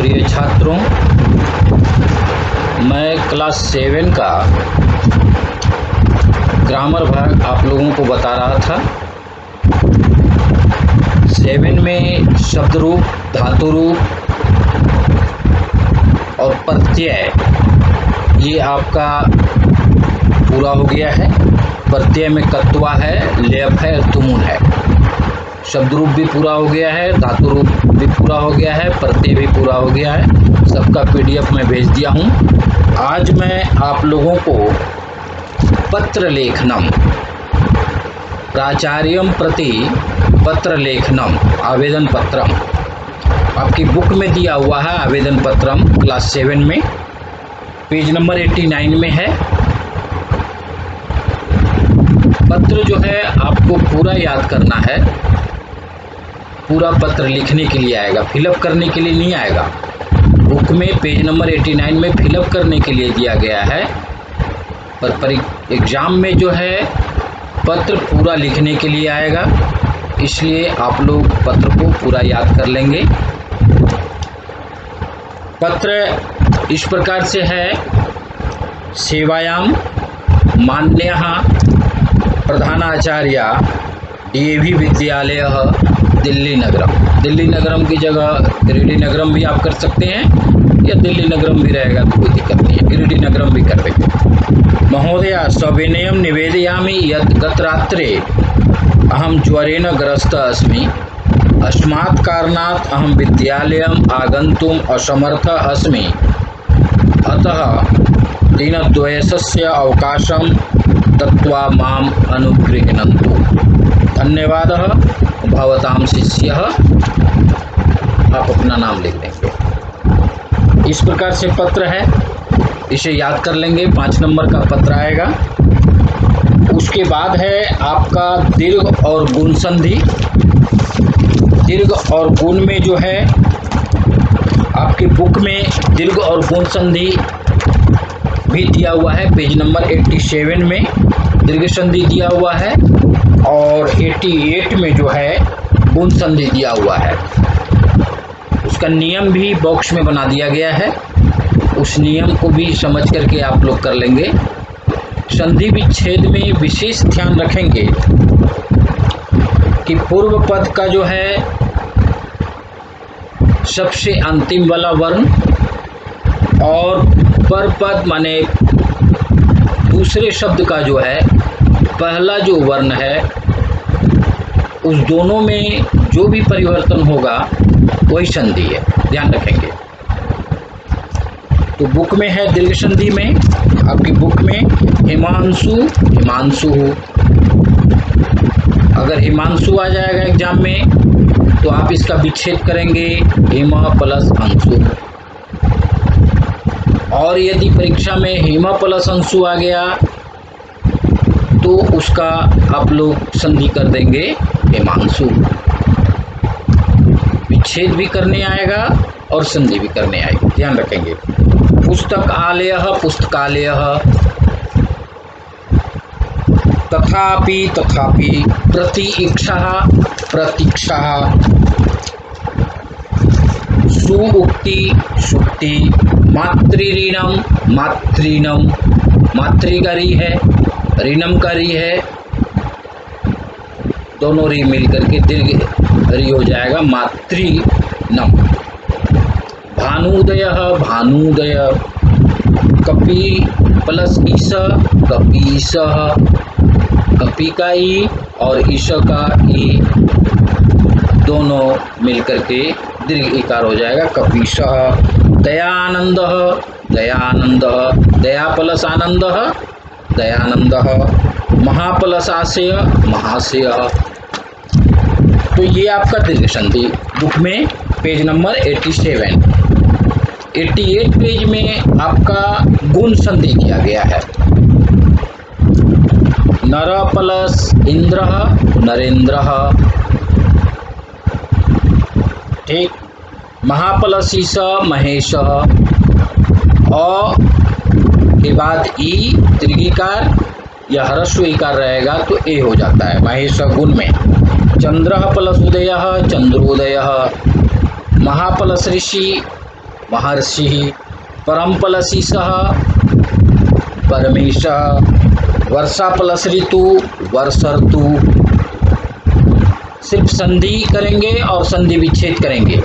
प्रिय छात्रों, मैं क्लास 7 का ग्रामर भाग आप लोगों को बता रहा था। 7 में शब्द रूप, धातु रूप और प्रत्यय ये आपका पूरा हो गया है। प्रत्यय में कत्वा है, लेप है, तुमुन है। शब्द रूप भी पूरा हो गया है, धातु रूप भी पूरा हो गया है, प्रत्यय भी पूरा हो गया है। सबका PDF मैं भेज दिया हूँ। आज मैं आप लोगों को पत्र लेखनम, प्राचार्यम प्रति पत्र लेखनम, आवेदन पत्रम, आपकी बुक में दिया हुआ है। आवेदन पत्रम क्लास 7 में पेज नंबर 89 में है। पत्र जो है आपको पूरा याद करना है। पूरा पत्र लिखने के लिए आएगा, फिलअप करने के लिए नहीं आएगा। बुक में पेज नंबर 89 में फिलअप करने के लिए दिया गया है, पर एग्ज़ाम में जो है पत्र पूरा लिखने के लिए आएगा। इसलिए आप लोग पत्र को पूरा याद कर लेंगे। पत्र इस प्रकार से है। सेवायाम मान्यः प्रधानाचार्य DAV विद्यालयः दिल्ली नगरम। दिल्ली नगरम की जगह गिरिडीह नगरम भी आप कर सकते हैं, या दिल्ली नगरम भी रहेगा तो कोई दिक्कत नहीं है, गिरिडीह नगरम भी कर देंगे। महोदय, सविनयं निवेदयामि यत् गतरात्रे अहं ज्वरेण ग्रस्तः अस्मि। अस्मात् कारणात् अहं विद्यालयम् आगन्तुम् असमर्थः अस्मि। अतः दिनद्वयस्य अवकाशं दत्त्वा माम् अनुगृह्णन्तु। धन्यवादः, भवतां शिष्यः। आप अपना नाम लिख देंगे। इस प्रकार से पत्र है, इसे याद कर लेंगे। 5 नंबर का पत्र आएगा। उसके बाद है आपका दीर्घ और गुण संधि। दीर्घ और गुण में जो है आपकी बुक में दीर्घ और गुण संधि भी दिया हुआ है। पेज नंबर 87 में दीर्घ संधि दिया हुआ है और 88 में जो है गुण संधि दिया हुआ है। उसका नियम भी बॉक्स में बना दिया गया है। उस नियम को भी समझ करके आप लोग कर लेंगे। संधि विच्छेद में विशेष ध्यान रखेंगे कि पूर्व पद का जो है सबसे अंतिम वाला वर्ण और पर पद माने दूसरे शब्द का जो है पहला जो वर्ण है, उस दोनों में जो भी परिवर्तन होगा वही संधि है, ध्यान रखेंगे। तो बुक में है दीर्घ संधि में, आपकी बुक में हिमांशु, हिमांशु। अगर हिमांशु आ जाएगा एग्जाम में तो आप इसका विच्छेद करेंगे हिमा प्लस अंशु। और यदि परीक्षा में हिमा प्लस अंशु आ गया तो उसका आप लोग संधि कर देंगे हिमांशु। विच्छेद भी करने आएगा और संधि भी करने आएगी, ध्यान रखेंगे। पुस्तकालयः, पुस्तकालयः। तथापि, तथापि। प्रतीक्षः, प्रतीक्षः। सुउक्ति, सुक्ति। मातृऋणम, मातृणम। मातृ का री है, ऋणम का री है, दोनों री मिल करके दीर्घ री हो जाएगा मातृनम। भानुदयः, भानुदय। कपि प्लस ईश, कपीशः। कपि का ई और ईश का ई दोनों मिल करके दीर्घ इकार हो जाएगा कपीशः। दयानंदः, दयानंदः। दया प्लस आनंदः, दयानंदः। महाप्लस आशय, महाशयः। तो ये आपका दीर्घ संधि बुक में पेज नंबर 87। 88 पेज में आपका गुण संधि किया गया है। नर प्लस इंद्र, नरेंद्र। ठीक। महाप्लस ईश, महेश। अ के बाद ई दीर्घिकार या ह्रस्व इकार रहेगा तो ए हो जाता है महेश गुण में। चंद्र प्लस उदय, चंद्रोदय। महाप्लस ऋषि, महर्षि, परम प्लस ईशः परमेशः, वर्षा प्लस ऋतु वर्षर्तु। सिर्फ संधि करेंगे और संधि विच्छेद करेंगे।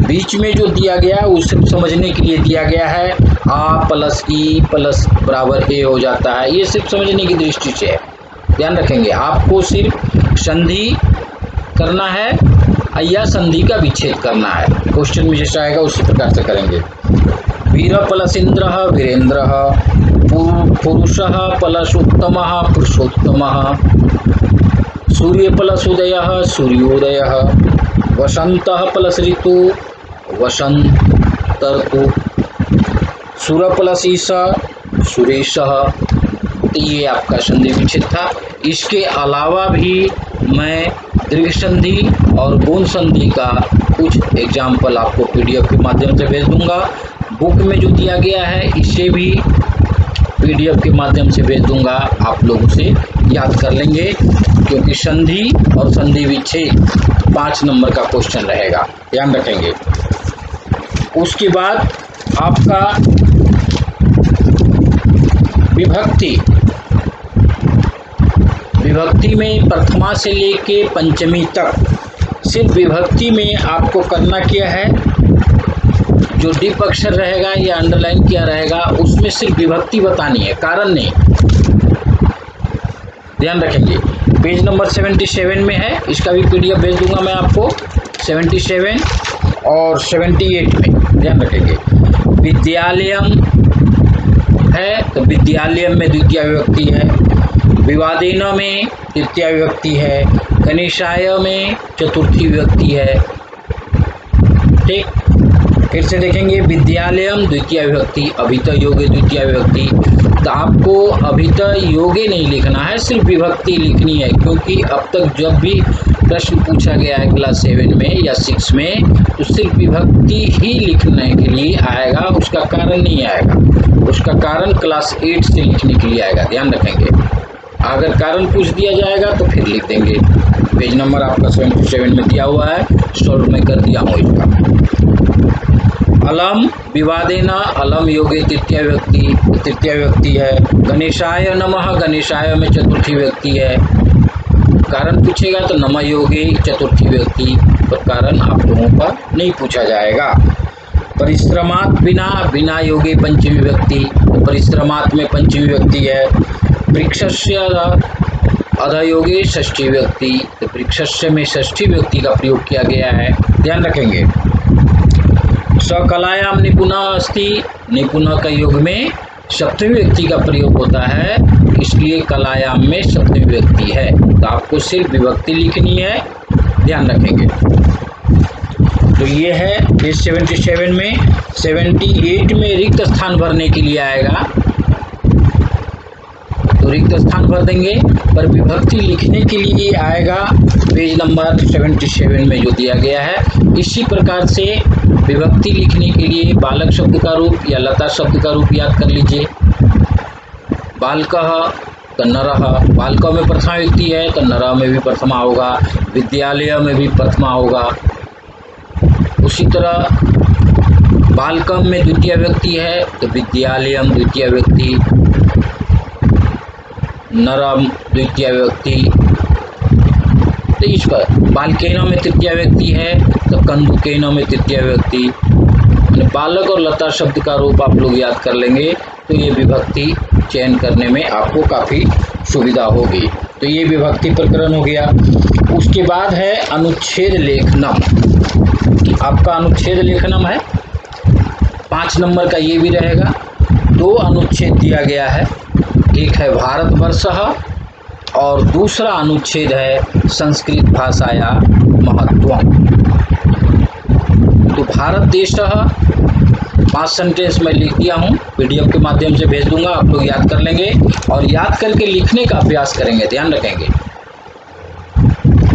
बीच में जो दिया गया है वो सिर्फ समझने के लिए दिया गया है। आ प्लस ई प्लस बराबर ए हो जाता है, ये सिर्फ समझने की दृष्टि से है, ध्यान रखेंगे। आपको सिर्फ संधि करना है या संधि का विच्छेद करना है। क्वेश्चन में जैसा आएगा उसी प्रकार से करेंगे। वीर प्लस इंद्र वीरेंद्र, पुरुष प्लस उत्तम पुरुषोत्तम, सूर्य प्लस उदय सूर्योदय, वसंत प्लस ऋतु वसंत ऋतु, सुर प्लस ईश सुरेश। तो ये आपका संधि विच्छेद था। इसके अलावा भी मैं दीर्घ संधि और गौण संधि का कुछ एग्जाम्पल आपको पीडीएफ के माध्यम से भेज दूंगा। बुक में जो दिया गया है इसे भी पीडीएफ के माध्यम से भेज दूंगा, आप लोग उसे याद कर लेंगे, क्योंकि संधि और संधि विच्छेद 5 नंबर का क्वेश्चन रहेगा, ध्यान रखेंगे। उसके बाद आपका विभक्ति, विभक्ति में प्रथमा से लेके पंचमी तक सिर्फ विभक्ति में आपको करना क्या है, जो डीप अक्षर रहेगा या अंडरलाइन किया रहेगा उसमें सिर्फ विभक्ति बतानी है, कारण नहीं, ध्यान रखेंगे। पेज नंबर 77 में है, इसका भी पीडीएफ भेज दूंगा मैं आपको, 77 और 78 में, ध्यान रखेंगे। विद्यालयम है तो विद्यालयम में द्वितीय विभक्ति है, विवादेन में तृतीय विभक्ति है, गणेशाय में चतुर्थी विभक्ति है। ठीक, फिर से देखेंगे। विद्यालयम द्वितीय विभक्ति, अभित योगे द्वितीय विभक्ति। तो आपको अभित योगे नहीं लिखना है, सिर्फ विभक्ति लिखनी है, क्योंकि अब तक जब भी प्रश्न पूछा गया है क्लास 7 में या 6 में तो सिर्फ विभक्ति ही लिखने के लिए आएगा, उसका कारण नहीं आएगा, उसका कारण क्लास 8 से लिखने के लिए आएगा, ध्यान रखेंगे। अगर कारण पूछ दिया जाएगा तो फिर लिख देंगे। पेज नंबर आपका 77 में दिया हुआ है, सॉल्व में कर दिया हूँ इसका। अलम विवादेन, अलम योगे तृतीय विभक्ति है। गणेशाय नमः, गणेशाय में चतुर्थी विभक्ति है, कारण पूछेगा तो नमः योगे चतुर्थी विभक्ति, तो कारण आप लोगों का नहीं पूछा जाएगा। परिश्रमात् बिना, बिना योगे पंचमी विभक्ति, तो परिश्रमात् में पंचमी विभक्ति है। वृक्षस्य अधयोगे षष्ठी विभक्ति, तो वृक्षस्य में षष्ठी विभक्ति का प्रयोग किया गया है, ध्यान रखेंगे। सकलायाम निपुणः अस्ति, निपुणः का योग में सप्तमी विभक्ति का प्रयोग होता है, इसलिए कलायाम में सप्तमी विभक्ति है। तो आपको सिर्फ विभक्ति लिखनी है, ध्यान रखेंगे। तो ये है पेज 77 में। 78 में रिक्त स्थान भरने के लिए आएगा, तो रिक्त स्थान भर देंगे, पर विभक्ति लिखने के लिए आएगा पेज नंबर 77 में जो दिया गया है। इसी प्रकार से विभक्ति लिखने के लिए बालक शब्द का रूप या लता शब्द का रूप याद कर लीजिए। बालकः तो नरः, बालक में प्रथमा विभक्ति है तो नरः में भी प्रथमा होगा, विद्यालय में भी प्रथमा होगा। उसी तरह बालकम में द्वितीय विभक्ति है तो विद्यालयम द्वितीय विभक्ति, नरम द्वितीय विभक्ति। तो इस पर बालकेन में तृतीय विभक्ति है तो कंदुकेन में तृतीय विभक्ति। बालक और लता शब्द का रूप आप लोग याद कर लेंगे तो ये विभक्ति चयन करने में आपको काफ़ी सुविधा होगी। तो ये विभक्ति प्रकरण हो गया। उसके बाद है अनुच्छेद लेखनम। आपका अनुच्छेद लेखनम है 5 नंबर का, ये भी रहेगा। 2 अनुच्छेद दिया गया है, एक है भारतवर्ष और दूसरा अनुच्छेद है संस्कृत भाषाया महत्वम। तो भारत देश 5 सेंटेंस में लिख दिया हूँ, पीडीएफ के माध्यम से भेज दूंगा, आप लोग याद कर लेंगे और याद करके लिखने का अभ्यास करेंगे, ध्यान रखेंगे।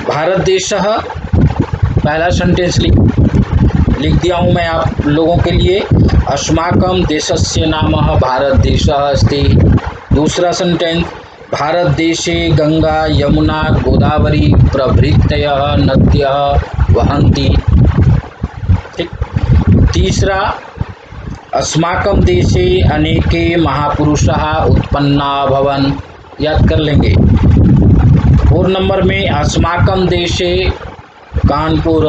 भारत देश पहला सेंटेंस लिख दिया हूँ मैं आप लोगों के लिए। अस्माकं देशस्य नाम भारत देशः अस्ति। दूसरा सेंटेंस, भारत देशे गंगा यमुना गोदावरी प्रभृतयः नद्यः वहन्ति। ठीक। तीसरा, अस्माकं देशे अनेके महापुरुषाः उत्पन्नाभवन्, याद कर लेंगे। 4 नंबर में अस्माकं देशे कानपुर,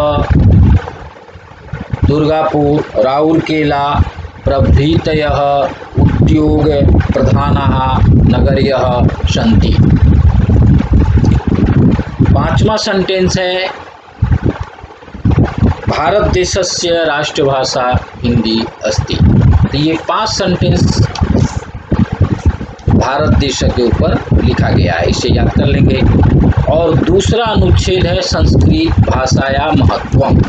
दुर्गापुर, राउरकेला प्रभृतयः उद्योग प्रधानाः नगर्यः सन्ति। 5वां सेंटेंस है, भारत देशस्य राष्ट्रभाषा हिंदी अस्ति। तो ये 5 सेंटेंस भारत देश के ऊपर लिखा गया है, इसे याद कर लेंगे। और दूसरा अनुच्छेद है संस्कृत भाषाया महत्वम।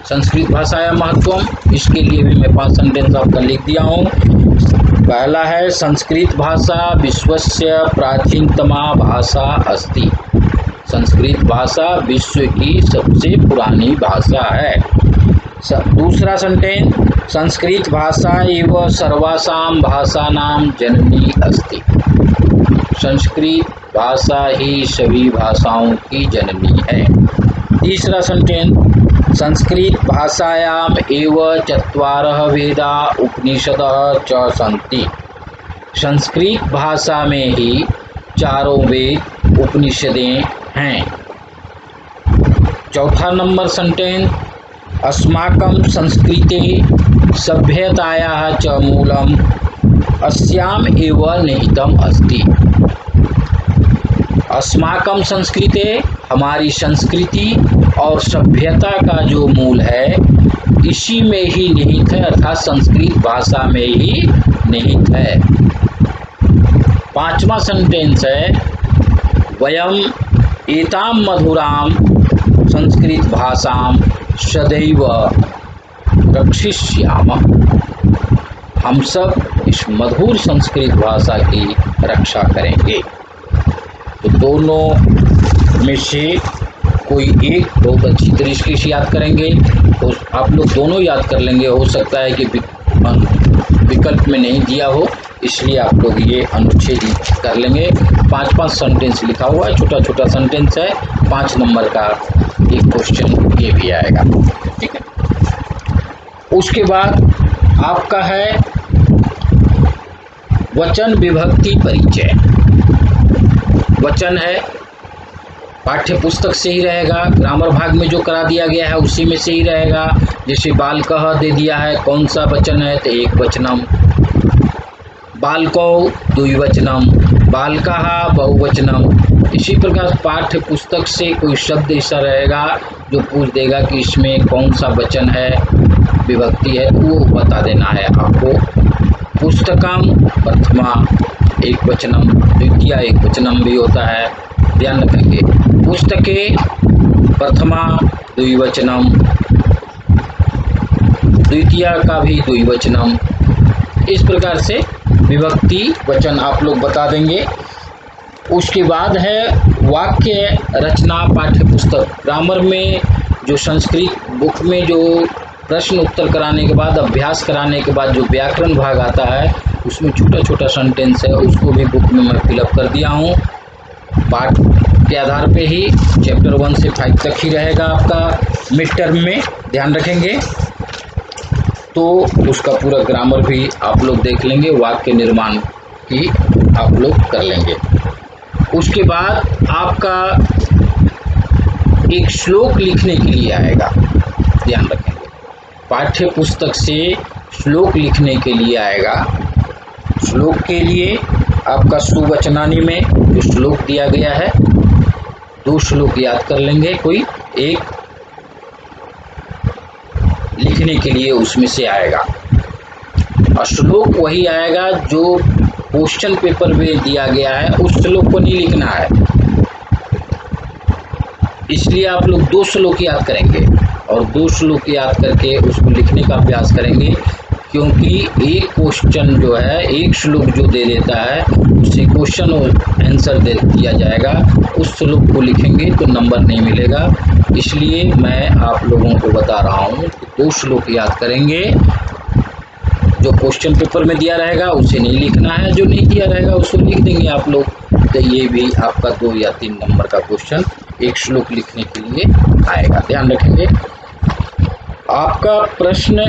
संस्कृत भाषाया महत्वम, इसके लिए भी मैं 5 सेंटेंस आपका लिख दिया हूँ। पहला है, संस्कृत भाषा विश्वस्य प्राचीनतमा भाषा अस्ति। संस्कृत भाषा विश्व की सबसे पुरानी भाषा है। दूसरा सेंटेंस, संस्कृत भाषा एव सर्वासां भाषानां जननी अस्ति। संस्कृत भाषा ही सभी भाषाओं की जननी है। तीसरा सेंटेंस, संस्कृत भाषायाम एव 4 वेदा उपनिषदः च सन्ति। संस्कृत भाषा में ही 4 वेद उपनिषदें हैं। चौथा नंबर सेंटेंस, अस्माकं संस्कृते सभ्यतायाः च मूलम् अस्याम एव निहितम् अस्ति। अस्माकं संस्कृते, हमारी संस्कृति और सभ्यता का जो मूल है इसी में ही निहित है, अर्थात संस्कृत भाषा में ही निहित है। 5वां सेंटेंस है, वयम एतां मधुरां संस्कृत भाषां सदैव रक्षिष्यामः। हम सब इस मधुर संस्कृत भाषा की रक्षा करेंगे। तो दोनों में से कोई एक बहुत अच्छी तरीके से याद करेंगे तो आप लोग दोनों याद कर लेंगे। हो सकता है कि विकल्प में नहीं दिया हो, इसलिए आप लोग ये अनुच्छेद कर लेंगे। 5-5 सेंटेंस लिखा हुआ है, छोटा छोटा सेंटेंस है। 5 नंबर का एक क्वेश्चन ये भी आएगा, ठीक है। उसके बाद आपका है वचन विभक्ति परिचय। वचन है, पाठ्य पुस्तक से ही रहेगा, ग्रामर भाग में जो करा दिया गया है उसी में से ही रहेगा। जैसे बालकः दे दिया है, कौन सा वचन है तो एक वचनम, बालकौ द्विवचनम, बालकः बहुवचनम। इसी प्रकार पाठ्य पुस्तक से कोई शब्द ऐसा रहेगा जो पूछ देगा कि इसमें कौन सा वचन है, विभक्ति है, वो बता देना है आपको। पुस्तकम प्रथमा एक वचनम, द्वितीय एक वचनम भी होता है, ध्यान रखेंगे। पुस्तके प्रथमा द्विवचनम, द्वितीय का भी द्विवचनम। इस प्रकार से विभक्ति वचन आप लोग बता देंगे। उसके बाद है वाक्य रचना पाठ्य पुस्तक। ग्रामर में जो संस्कृत बुक में जो प्रश्न उत्तर कराने के बाद, अभ्यास कराने के बाद जो व्याकरण भाग आता है उसमें छोटा छोटा सेंटेंस है, उसको भी बुक में मैं फिलअप कर दिया हूँ। पाठ के आधार पे ही चैप्टर 1 से 5 तक ही रहेगा आपका मिड टर्म में, ध्यान रखेंगे। तो उसका पूरा ग्रामर भी आप लोग देख लेंगे, वाक्य निर्माण की आप लोग कर लेंगे। उसके बाद आपका एक श्लोक लिखने के लिए आएगा, ध्यान रखेंगे। पाठ्य पुस्तक से श्लोक लिखने के लिए आएगा। श्लोक के लिए आपका सुवचनानी में जो श्लोक दिया गया है 2 श्लोक याद कर लेंगे, कोई एक लिखने के लिए उसमें से आएगा। और श्लोक वही आएगा जो क्वेश्चन पेपर में दिया गया है, उस श्लोक को नहीं लिखना है। इसलिए आप लोग 2 श्लोक याद करेंगे और 2 श्लोक याद करके उसको लिखने का अभ्यास करेंगे, क्योंकि एक क्वेश्चन जो है एक श्लोक जो दे देता है उसे क्वेश्चन और आंसर दे दिया जाएगा, उस श्लोक को लिखेंगे तो नंबर नहीं मिलेगा। इसलिए मैं आप लोगों को बता रहा हूँ कि 2 श्लोक याद करेंगे। जो क्वेश्चन पेपर में दिया रहेगा उसे नहीं लिखना है, जो नहीं दिया रहेगा उसको लिख देंगे आप लोग। तो ये भी आपका 2 या 3 नंबर का क्वेश्चन एक श्लोक लिखने के लिए आएगा, ध्यान रखेंगे। आपका प्रश्न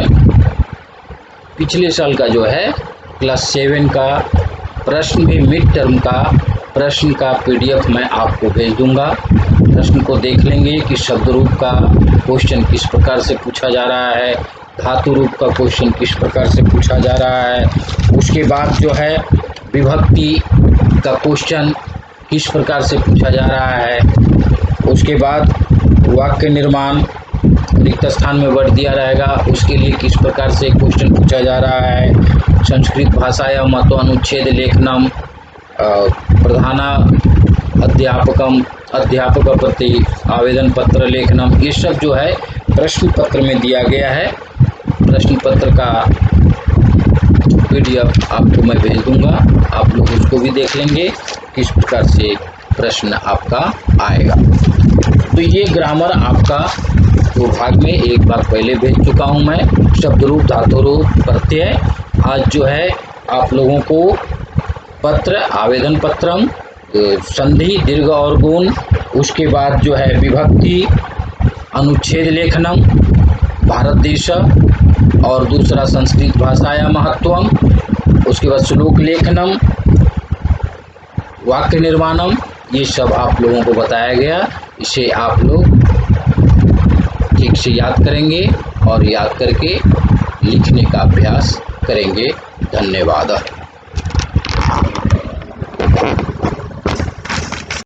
पिछले साल का जो है क्लास 7 का प्रश्न भी मिड टर्म का प्रश्न का PDF मैं आपको भेज दूंगा। प्रश्न को देख लेंगे कि शब्द रूप का क्वेश्चन किस प्रकार से पूछा जा रहा है, धातु रूप का क्वेश्चन किस प्रकार से पूछा जा रहा है, उसके बाद जो है विभक्ति का क्वेश्चन किस प्रकार से पूछा जा रहा है, उसके बाद वाक्य निर्माण रिक्त स्थान में वर्ड दिया रहेगा उसके लिए किस प्रकार से क्वेश्चन पूछा जा रहा है, संस्कृत भाषायां मतो अनुच्छेद लेखनम प्रधाना अध्यापक प्रति आवेदन पत्र लेखनम, ये सब जो है प्रश्न पत्र में दिया गया है। प्रश्न पत्र का PDF आपको मैं भेज दूंगा, आप लोग उसको भी देख लेंगे किस प्रकार से प्रश्न आपका आएगा। तो ये ग्रामर आपका 2 भाग में एक बार पहले भेज चुका हूँ मैं, शब्द रूप, धातु रूप, प्रत्यय। आज जो है आप लोगों को पत्र, आवेदन पत्रम, संधि, दीर्घ और गुण, उसके बाद जो है विभक्ति, अनुच्छेद लेखनम, भारत देश और दूसरा संस्कृत भाषाया महत्वम, उसके बाद श्लोक लेखनम, वाक्य निर्माणम, ये सब आप लोगों को बताया गया। इसे आप लोग ठीक से याद करेंगे और याद करके लिखने का अभ्यास करेंगे। धन्यवाद।